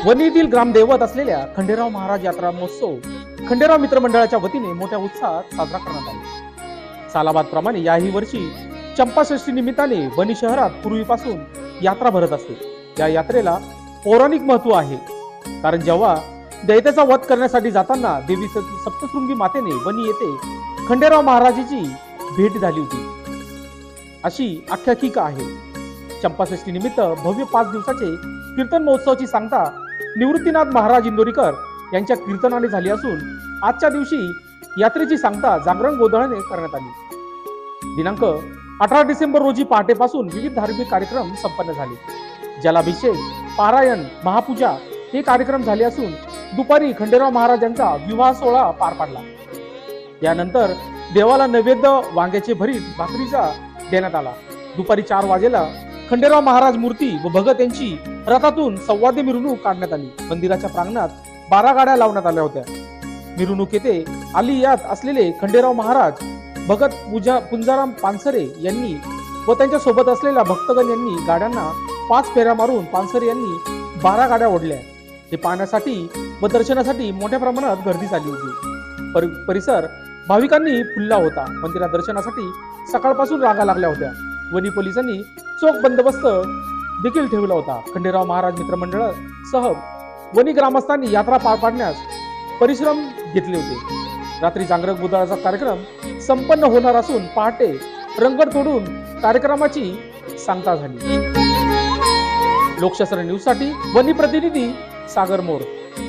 वणीतील ग्रामदैवत असलेल्या खंडेराव महाराज यात्रा महोत्सव खंडेराव मित्रमंडळाच्या वतीने मोठ्या उत्साहात साजरा करण्यात आला। सालाबाद प्रमाणे याही वर्षी चंपाषष्ठी निमित्ताने वणी शहरात पूर्वीपासून यात्रा भरत असते। या यात्रेला पौराणिक महत्व आहे, कारण जेव्हा दैत्याचा वध करण्यासाठी जाताना देवी सप्तशृंगी मातेने वणी येथे खंडेराव महाराजाची भेट झाली होती, अशी आख्यायिका आहे। चंपाषष्ठी निमित्त भव्य 5 दिवसाचे कीर्तन महोत्सवाची सांगता निवृत्तीनाथ महाराज इंदोरीकर यांच्या कीर्तनाने झाली असून आजच्या दिवशी यात्रेची सांगता जागरण गोंधळाने करण्यात आली। दिनांक 18 डिसेंबर रोजी पहाटेपासून विविध धार्मिक कार्यक्रम संपन्न झाले। जलाभिषेक, पारायण, महापूजा हे कार्यक्रम झाले असून दुपारी खंडेराव महाराजांचा विवाह सोहळा पार पडला। यानंतर देवाला नैवेद्य वांग्याचे भरीत भाकरीचा देण्यात आला। दुपारी 4 वाजेला खंडेराव महाराज मूर्ती व भगत यांची रथातून संवाद्य मिरवणूक काढण्यात आली। मंदिराच्या प्रांगणात 12 गाड्या लावण्यात आल्या होत्या। मिरवणूक येथे आलियात असलेले खंडेराव महाराज, भगत पुंजाराम पानसरे यांनी व त्यांच्या सोबत असलेल्या भक्तगण यांनी गाड्यांना 5 फेऱ्या मारून पानसरे यांनी 12 गाड्या ओढल्या। हे पाहण्यासाठी व दर्शनासाठी मोठ्या प्रमाणात गर्दी झाली होती। परिसर भाविकांनी फुलला होता। मंदिरात दर्शनासाठी सकाळपासून रांगा लागल्या होत्या। वणी पोलिसांनी चोख बंदोबस्त देखील ठेवला होता। खंडेराव महाराज मित्रमंडळासह वणी ग्रामस्थांनी यात्रा पार पाडण्यास परिश्रम घेतले होते। रात्री जागरण गोंधळाचा कार्यक्रम संपन्न होणार असून पहाटे रंगड तोडून कार्यक्रमाची सांगता झाली। लोकशास्त्र न्यूज साठी वणी प्रतिनिधी सागर मोर।